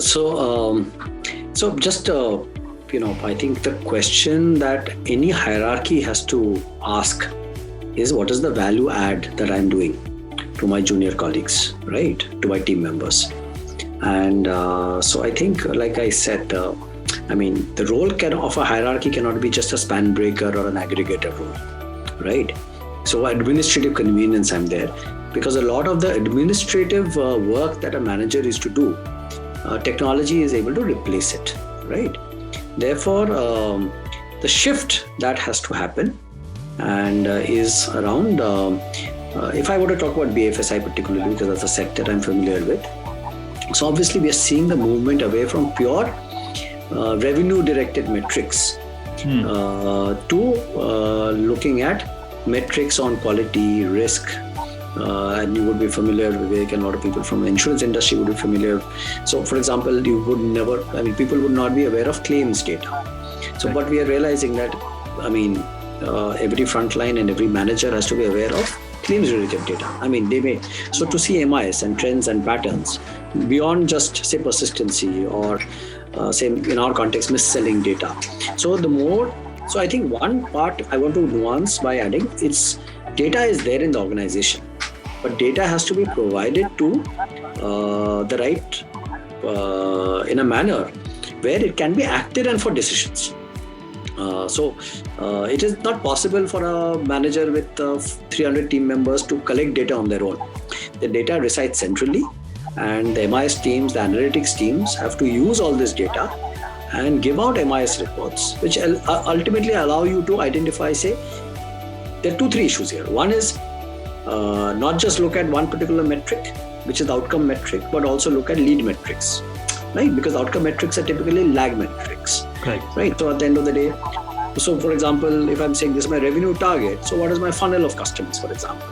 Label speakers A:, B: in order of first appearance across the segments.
A: So, so just I think the question that any hierarchy has to ask is, what is the value add that I'm doing to my junior colleagues, right? To my team members. And so I think, like I said, the role of a hierarchy cannot be just a span breaker or an aggregator role, right? So administrative convenience, I'm there because a lot of the administrative work that a manager is to do, technology is able to replace it, right? Therefore, the shift that has to happen and is around, if I were to talk about BFSI particularly, because that's a sector I'm familiar with. So obviously we are seeing the movement away from pure revenue directed metrics to looking at metrics on quality, risk, and you would be familiar with, and a lot of people from the insurance industry would be familiar. So for example, people would not be aware of claims data. So right. But we are realizing that, every frontline and every manager has to be aware of claims related data. So to see MIS and trends and patterns beyond just say persistency or say in our context mis-selling data. So I think one part I want to nuance by adding, it's data is there in the organization, but data has to be provided to the right in a manner where it can be acted on for decisions. So it is not possible for a manager with 300 team members to collect data on their own. The data resides centrally, and the MIS teams, the analytics teams have to use all this data and give out MIS reports, which ultimately allow you to identify, say, there are 2-3 issues here. One is not just look at one particular metric, which is the outcome metric, but also look at lead metrics, right? Because outcome metrics are typically lag metrics, right? So at the end of the day, so for example, if I'm saying this is my revenue target, so what is my funnel of customers, for example?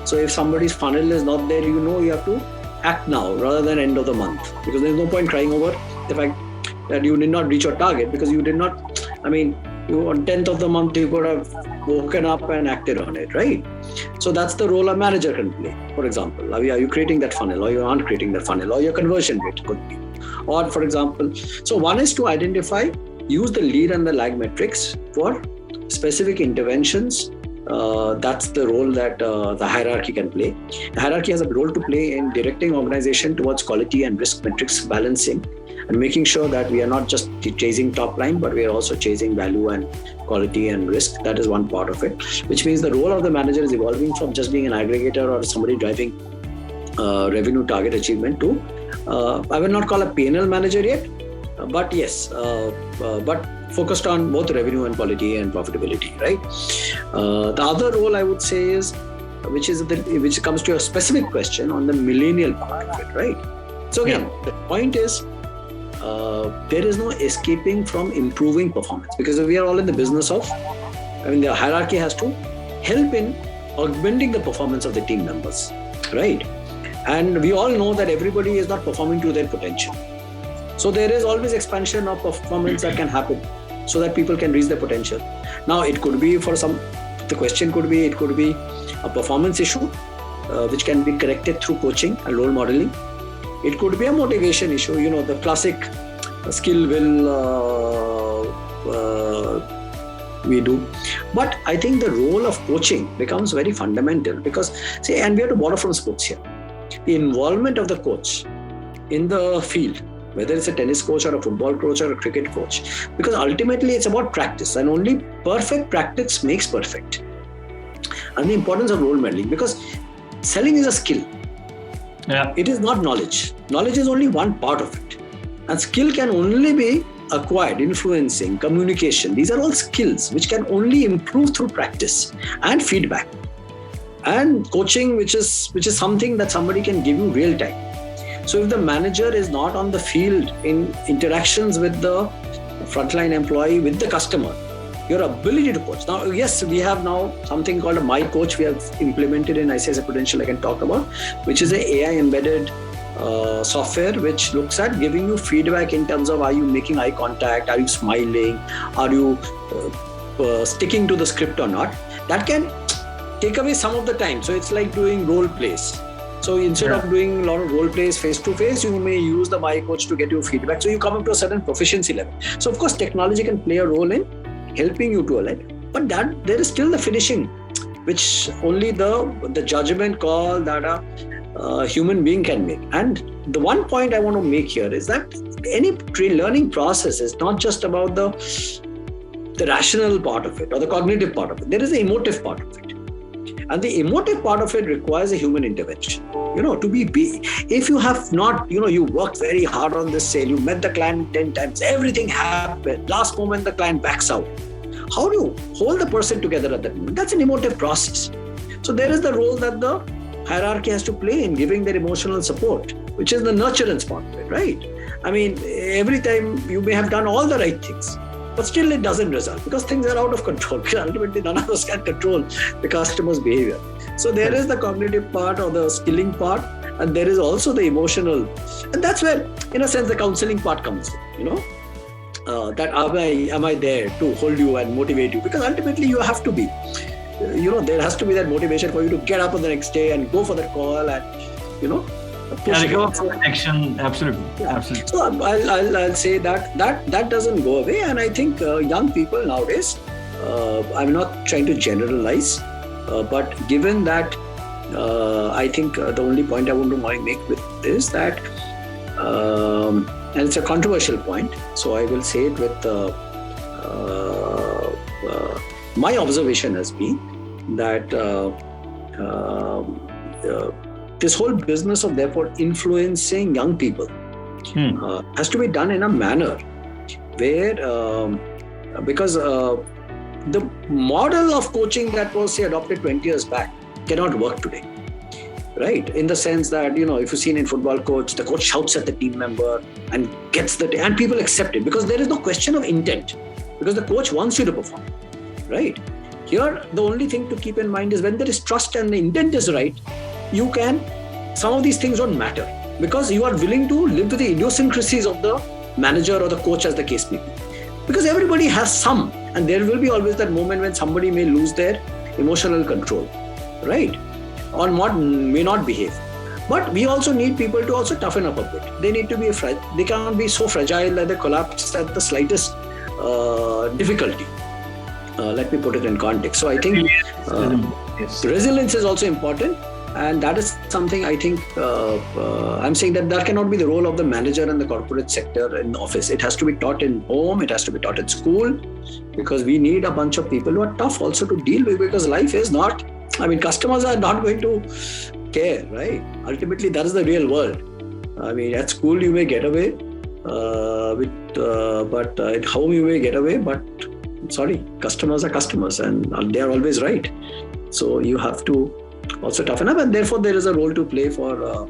A: So if somebody's funnel is not there, you have to act now rather than end of the month, because there's no point crying over the fact that you did not reach your target because you did not, you on 10th of the month, you could have woken up and acted on it, right? So that's the role a manager can play. For example, are you creating that funnel, or you aren't creating that funnel, or your conversion rate could be. Or for example, so one is to identify, use the lead and the lag metrics for specific interventions. That's the role that the hierarchy can play. The hierarchy has a role to play in directing organization towards quality and risk metrics balancing, and making sure that we are not just chasing top line, but we are also chasing value and quality and risk. That is one part of it, which means the role of the manager is evolving from just being an aggregator or somebody driving revenue target achievement to, I will not call a P&L manager yet, but yes, but focused on both revenue and quality and profitability, right? The other role I would say is, which comes to a specific question on the millennial part of it, right? So again, the point is, there is no escaping from improving performance, because we are all in the business of, the hierarchy has to help in augmenting the performance of the team members, right? And we all know that everybody is not performing to their potential. So there is always expansion of performance that can happen so that people can reach their potential. Now it could be the question could be, it could be a performance issue, which can be corrected through coaching and role modeling. It could be a motivation issue, the classic skill will we do. But I think the role of coaching becomes very fundamental because, and we have to borrow from sports here. The involvement of the coach in the field, whether it's a tennis coach or a football coach or a cricket coach, because ultimately it's about practice, and only perfect practice makes perfect. And the importance of role modeling, because selling is a skill. Yeah. It is not knowledge. Knowledge is only one part of it. And skill can only be acquired, influencing, communication. These are all skills which can only improve through practice and feedback. And coaching, which is something that somebody can give you real time. So if the manager is not on the field in interactions with the frontline employee, with the customer, your ability to coach. Now, yes, we have now something called a My Coach we have implemented in ICICI Prudential I can talk about, which is an AI embedded software which looks at giving you feedback in terms of, are you making eye contact, are you smiling, are you sticking to the script or not. That can take away some of the time. So it's like doing role plays. So instead of doing a lot of role plays face to face, you may use the My Coach to get your feedback. So you come up to a certain proficiency level. So of course, technology can play a role in helping you to a level, but that there is still the finishing, which only the judgment call that a human being can make. And the one point I want to make here is that any learning process is not just about the rational part of it or the cognitive part of it. There is the emotive part of it. And the emotive part of it requires a human intervention. To be if you have not, you worked very hard on this sale, you met the client 10 times, everything happened, last moment the client backs out. How do you hold the person together at that moment? That's an emotive process. So there is the role that the hierarchy has to play in giving their emotional support, which is the nurturance part of it, right? I mean, every time you may have done all the right things, but still it doesn't result because things are out of control. Because ultimately, none of us can control the customer's behavior. So there is the cognitive part or the skilling part, and there is also the emotional. And that's where, in a sense, the counseling part comes in, that am I there to hold you and motivate you? Because ultimately you have to be, there has to be that motivation for you to get up on the next day and go for that call and,
B: go for action. Absolutely.
A: Yeah.
B: Absolutely.
A: So I'll say that doesn't go away. And I think young people nowadays, I'm not trying to generalize, but given that, I think the only point I want to make with this that, and it's a controversial point, so I will say it with my observation has been that this whole business of therefore influencing young people has to be done in a manner where, because the model of coaching that was say adopted 20 years back cannot work today. Right, in the sense that, if you've seen in football coach, the coach shouts at the team member and gets and people accept it because there is no question of intent because the coach wants you to perform, right? Here, the only thing to keep in mind is when there is trust and the intent is right, some of these things don't matter because you are willing to live with the idiosyncrasies of the manager or the coach as the case may be. Because everybody has some, and there will be always that moment when somebody may lose their emotional control, right? On what may not behave. But we also need people to also toughen up a bit. They need to be they cannot be so fragile that they collapse at the slightest difficulty. Let me put it in context. So I think resilience is also important, and that is something I think I'm saying that cannot be the role of the manager and the corporate sector in the office. It has to be taught in home, it has to be taught in school, because we need a bunch of people who are tough also to deal with, because life is not, customers are not going to care, right? Ultimately, that is the real world. At school you may get away but at home you may get away, but sorry, customers are customers and they are always right. So you have to also toughen up, and therefore there is a role to play for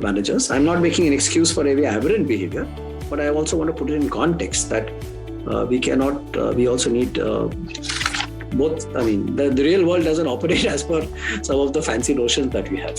A: managers. I'm not making an excuse for every aberrant behavior, but I also want to put it in context that we also need both. The real world doesn't operate as per some of the fancy notions that we have.